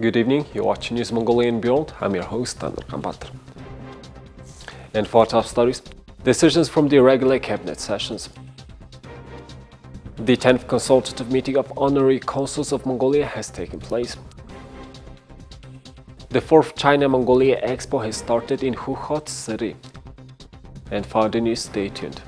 Good evening, you're watching News Mongolian World. I'm your host, Anur Kambatar. And for top stories, decisions from the irregular cabinet sessions. The 10th consultative meeting of honorary consuls of Mongolia has taken place. The 4th China-Mongolia expo has started in Hohhot city. And for the news, stay tuned.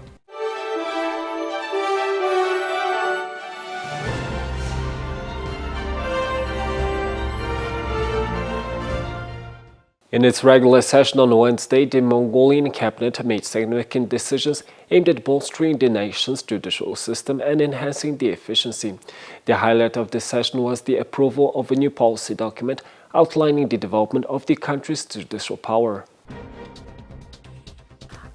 In its regular session on Wednesday, the Mongolian cabinet made significant decisions aimed at bolstering the nation's judicial system and enhancing the efficiency. The highlight of the session was the approval of a new policy document outlining the development of the country's judicial power.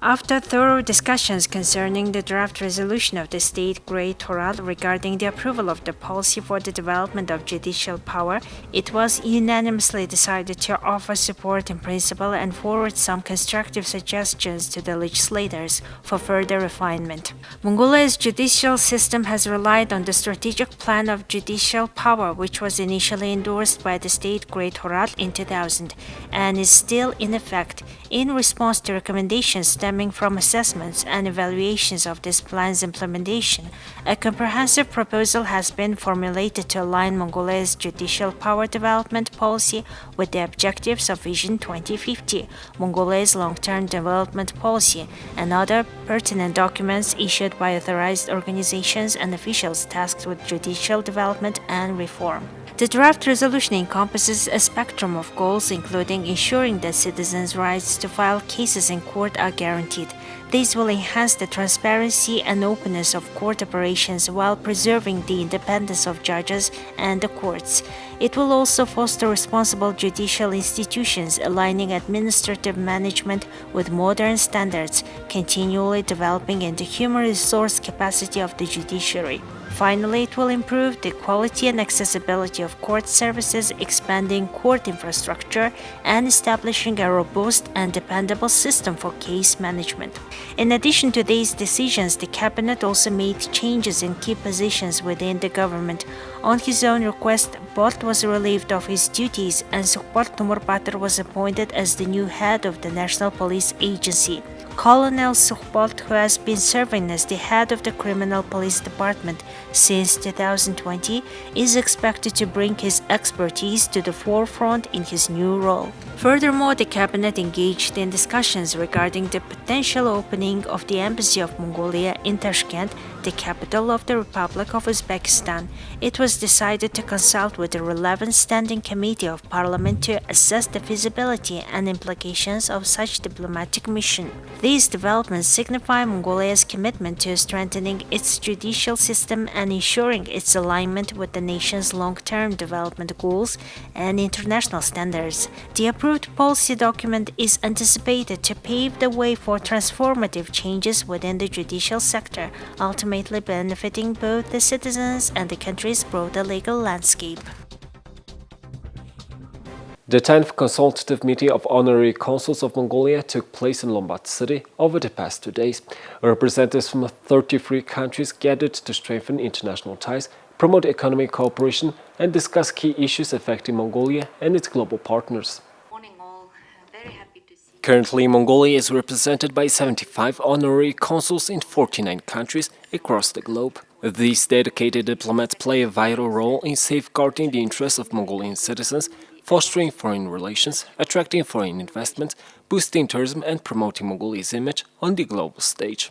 After thorough discussions concerning the draft resolution of the State Great Hohhot regarding the approval of the policy for the development of judicial power, it was unanimously decided to offer support in principle and forward some constructive suggestions to the legislators for further refinement. Mongolia's judicial system has relied on the strategic plan of judicial power, which was initially endorsed by the State Great Hohhot in 2000 and is still in effect. In response to recommendations stemming from assessments and evaluations of this plan's implementation, a comprehensive proposal has been formulated to align Mongolia's judicial power development policy with the objectives of Vision 2050, Mongolia's long-term development policy, and other pertinent documents issued by authorized organizations and officials tasked with judicial development and reform. The draft resolution encompasses a spectrum of goals, including ensuring that citizens' rights to file cases in court are guaranteed. These will enhance the transparency and openness of court operations while preserving the independence of judges and the courts. It will also foster responsible judicial institutions, aligning administrative management with modern standards, continually developing the human resource capacity of the judiciary. Finally, it will improve the quality and accessibility of court services, expanding court infrastructure, and establishing a robust and dependable system for case management. In addition to these decisions, the cabinet also made changes in key positions within the government. On his own request, Bolt was relieved of his duties and Sukhbart Tumurbatar was appointed as the new head of the National Police Agency. Colonel Sukhbart, who has been serving as the head of the Criminal Police Department since 2020, is expected to bring his expertise to the forefront in his new role. Furthermore, the cabinet engaged in discussions regarding the potential opening of the Embassy of Mongolia in Tashkent, the capital of the Republic of Uzbekistan. It was decided to consult with the relevant Standing Committee of Parliament to assess the feasibility and implications of such diplomatic mission. These developments signify Mongolia's commitment to strengthening its judicial system and ensuring its alignment with the nation's long-term development goals and international standards. The approved policy document is anticipated to pave the way for transformative changes within the judicial sector, ultimately benefiting both the citizens and the country's broader legal landscape. The 10th consultative meeting of honorary consuls of Mongolia took place in Lombat city over the past 2 days. Representatives from 33 countries gathered to strengthen international ties, promote economic cooperation, and discuss key issues affecting Mongolia and its global partners. Currently, Mongolia is represented by 75 honorary consuls in 49 countries across the globe. These dedicated diplomats play a vital role in safeguarding the interests of Mongolian citizens, fostering foreign relations, attracting foreign investment, boosting tourism and promoting Mongolia's image on the global stage.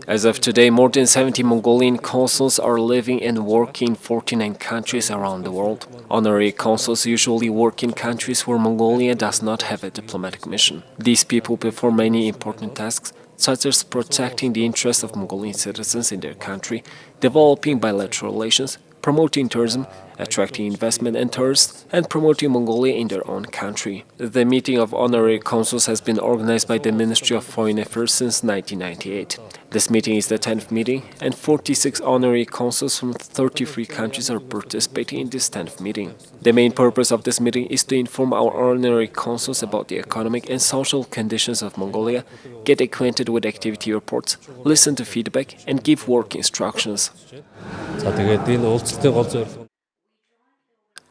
As of today, more than 70 Mongolian consuls are living and working in 49 countries around the world. Honorary consuls usually work in countries where Mongolia does not have a diplomatic mission. These people perform many important tasks, such as protecting the interests of Mongolian citizens in their country, developing bilateral relations, promoting tourism, attracting investment and tourists, and promoting Mongolia in their own country. The meeting of honorary consuls has been organized by the Ministry of Foreign Affairs since 1998. This meeting is the 10th meeting, and 46 honorary consuls from 33 countries are participating in this 10th meeting. The main purpose of this meeting is to inform our honorary consuls about the economic and social conditions of Mongolia, get acquainted with activity reports, listen to feedback, and give work instructions.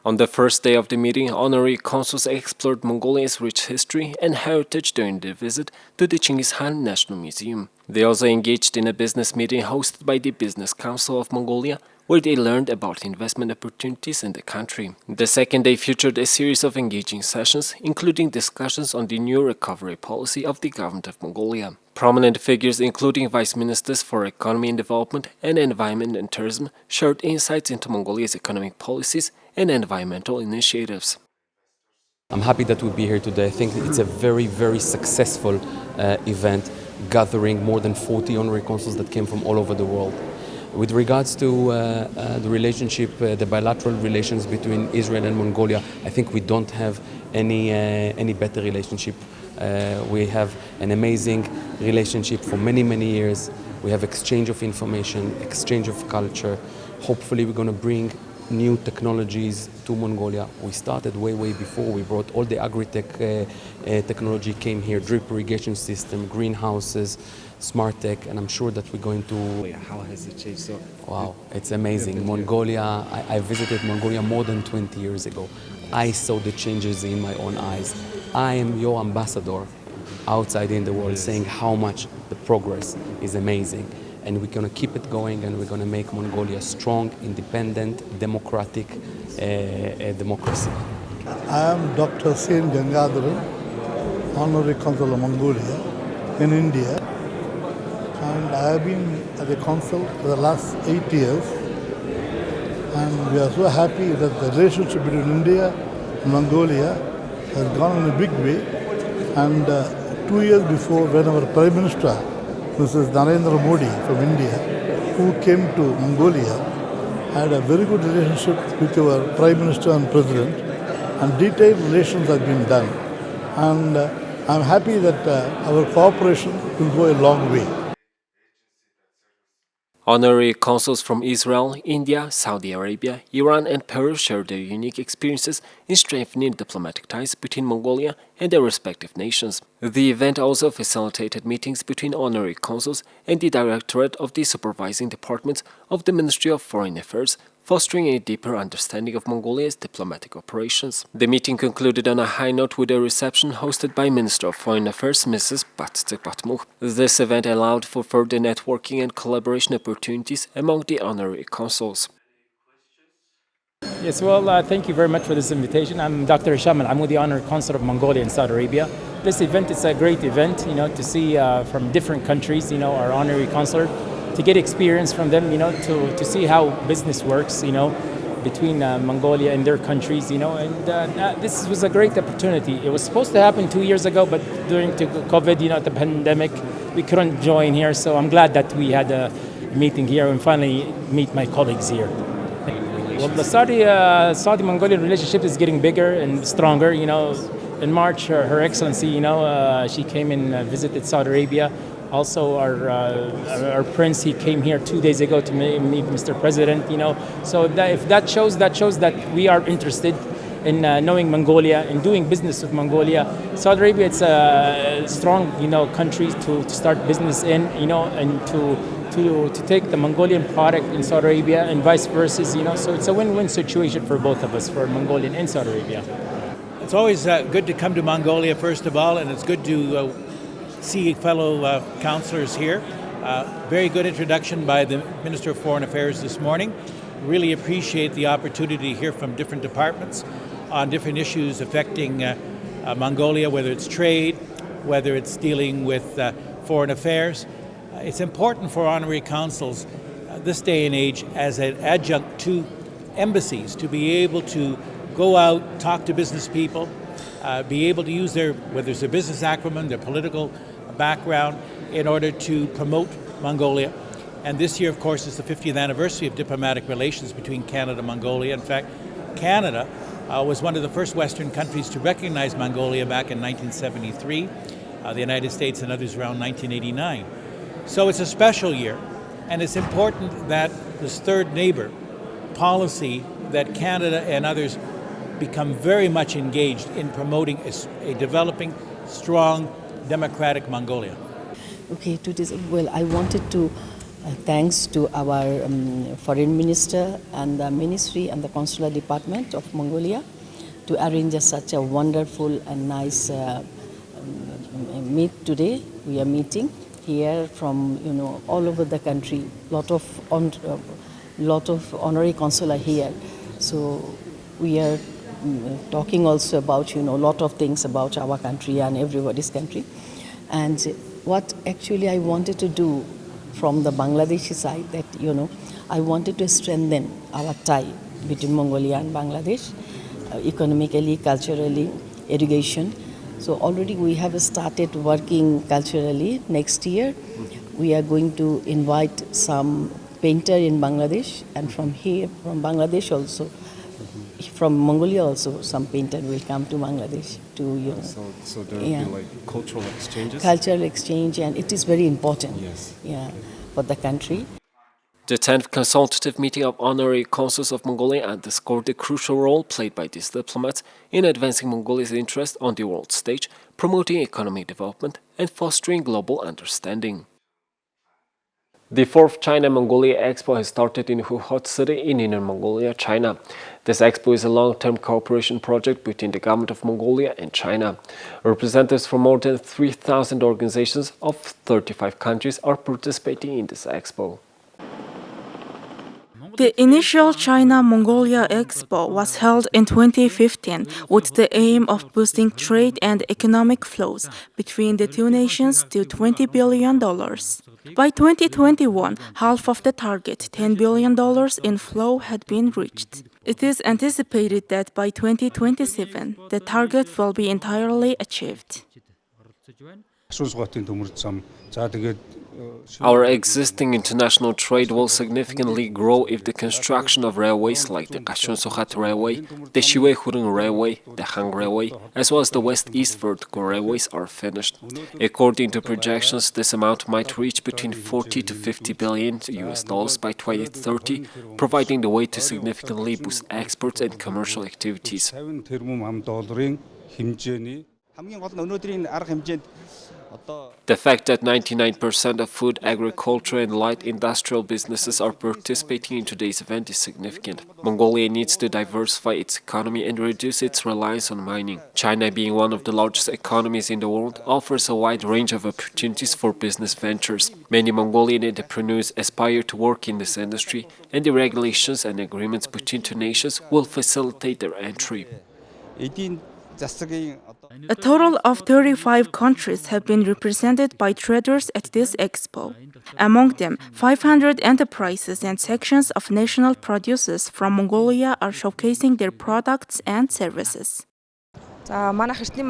On the first day of the meeting, honorary consuls explored Mongolia's rich history and heritage during their visit to the Genghis Khan National Museum. They also engaged in a business meeting hosted by the Business Council of Mongolia, where they learned about investment opportunities in the country. The second day featured a series of engaging sessions, including discussions on the new recovery policy of the government of Mongolia. Prominent figures, including vice ministers for economy and development and environment and tourism, shared insights into Mongolia's economic policies and environmental initiatives. I'm happy that we'll be here today. I think it's a very, very successful event, gathering more than 40 honorary consuls that came from all over the world. With regards to the relationship, the bilateral relations between Israel and Mongolia, I think we don't have any better relationship. We have an amazing relationship for many, many years. We have exchange of information, exchange of culture. Hopefully we're going to bring new technologies to Mongolia. We started way before. We brought all the agri-tech technology came here, drip irrigation system, greenhouses, smart tech, and I'm sure that we're going to... How has it changed? Wow, it's amazing. Mongolia, I visited Mongolia more than 20 years ago. I saw the changes in my own eyes. I am your ambassador outside in the world, saying how much the progress is amazing. And we're going to keep it going, and we're going to make Mongolia strong, independent, democratic democracy. I am Dr. Sen Gangadharan, Honorary Consul of Mongolia in India. And I have been at the consul for the last 8 years. And we are so happy that the relationship between India and Mongolia has gone in a big way. And 2 years before, when our Prime Minister, Mrs. Narendra Modi from India, who came to Mongolia, had a very good relationship with our Prime Minister and President, and detailed relations have been done. And I'm happy that our cooperation will go a long way. Honorary consuls from Israel, India, Saudi Arabia, Iran and Peru shared their unique experiences in strengthening diplomatic ties between Mongolia and their respective nations. The event also facilitated meetings between honorary consuls and the Directorate of the Supervising Departments of the Ministry of Foreign Affairs, fostering a deeper understanding of Mongolia's diplomatic operations. The meeting concluded on a high note with a reception hosted by Minister of Foreign Affairs Mrs. Battsek-Batmuch. This event allowed for further networking and collaboration opportunities among the honorary consuls. Yes, well, thank you very much for this invitation. I'm Dr. Hisham Al-Amoudi, Honorary Consul of Mongolia in Saudi Arabia. This event is a great event, to see from different countries, our honorary consular, to get experience from them, to see how business works, between Mongolia and their countries, and this was a great opportunity. It was supposed to happen 2 years ago, but during COVID, the pandemic, we couldn't join here. So I'm glad that we had a meeting here and finally meet my colleagues here. Well, the Saudi-Mongolian relationship is getting bigger and stronger. In March, Her Excellency, she came and visited Saudi Arabia. Also, our prince, he came here 2 days ago to meet Mr. President. So if that shows that we are interested in knowing Mongolia and doing business with Mongolia. Saudi Arabia, it's a strong, country to start business in, and to take the Mongolian product in Saudi Arabia and vice versa, so it's a win-win situation for both of us, for Mongolian and Saudi Arabia. It's always good to come to Mongolia, first of all, and it's good to see fellow councillors here. Very good introduction by the Minister of Foreign Affairs this morning. Really appreciate the opportunity to hear from different departments on different issues affecting Mongolia, whether it's trade, whether it's dealing with foreign affairs. It's important for honorary consuls this day and age as an adjunct to embassies to be able to go out, talk to business people, be able to use whether it's their business acumen, their political background, in order to promote Mongolia And this year, of course, is the 50th anniversary of diplomatic relations between Canada and Mongolia. In fact, Canada was one of the first Western countries to recognize Mongolia back in 1973, the United States and others around 1989. So it's a special year, and it's important that this third neighbor policy, that Canada and others become very much engaged in promoting a developing, strong, democratic Mongolia. Okay, well, I wanted to thanks to our foreign minister and the ministry and the consular department of Mongolia to arrange such a wonderful and nice meet today. We are meeting here from all over the country. Lot of honorary consul are here, so we are talking also about lot of things about our country and everybody's country. And what actually I wanted to do from the Bangladeshi side, that I wanted to strengthen our tie between Mongolia and Bangladesh, economically, culturally, education. So already we have started working culturally. Next year we are going to invite some painter in Bangladesh, and from here, from Bangladesh also, from Mongolia also, some painter will come to Bangladesh to So there will be like cultural exchanges? Cultural exchange, and it is very important. Yes. Yeah, for the country. The 10th consultative meeting of honorary consuls of Mongolia underscored the crucial role played by these diplomats in advancing Mongolia's interest on the world stage, promoting economic development and fostering global understanding. The 4th China-Mongolia Expo has started in Hohhot city in Inner Mongolia, China. This expo is a long-term cooperation project between the government of Mongolia and China. Representatives from more than 3,000 organizations of 35 countries are participating in this expo. The initial China-Mongolia Expo was held in 2015 with the aim of boosting trade and economic flows between the two nations to $20 billion. By 2021, half of the target, $10 billion in flow, had been reached. It is anticipated that by 2027, the target will be entirely achieved. Our existing international trade will significantly grow if the construction of railways like the Hohhot Railway, the Shiwei-Hurun Railway, the Han Railway, as well as the West-East vertical railways are finished. According to projections, this amount might reach between 40 to 50 billion US dollars by 2030, providing the way to significantly boost exports and commercial activities. The fact that 99% of food, agriculture and light industrial businesses are participating in today's event is significant. Mongolia needs to diversify its economy and reduce its reliance on mining. China, being one of the largest economies in the world, offers a wide range of opportunities for business ventures. Many Mongolian entrepreneurs aspire to work in this industry, and the regulations and agreements between two nations will facilitate their entry. A total of 35 countries have been represented by traders at this expo. Among them, 500 enterprises and sections of national producers from Mongolia are showcasing their products and services. Эртний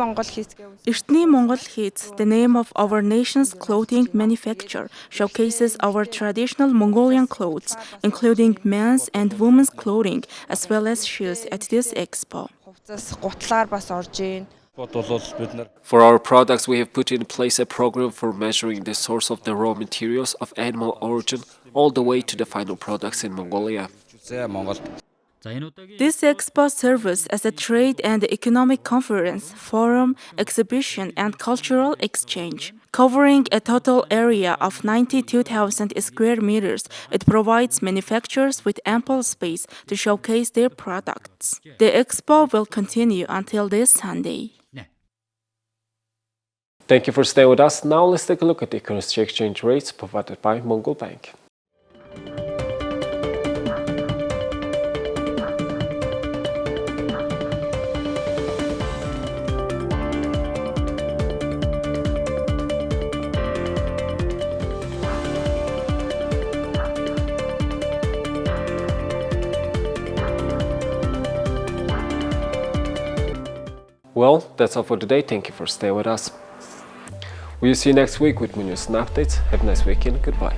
Монгол Хийц, the name of our nation's clothing manufacturer, showcases our traditional Mongolian clothes, including men's and women's clothing, as well as shoes at this expo. For our products, we have put in place a program for measuring the source of the raw materials of animal origin all the way to the final products in Mongolia. This expo serves as a trade and economic conference, forum, exhibition, and cultural exchange. Covering a total area of 92,000 square meters, it provides manufacturers with ample space to showcase their products. The expo will continue until this Sunday. Thank you for staying with us. Now let's take a look at the currency exchange rates provided by Mongol Bank. Well, that's all for today. Thank you for staying with us. We'll see you next week with more news and updates. Have a nice weekend. Goodbye.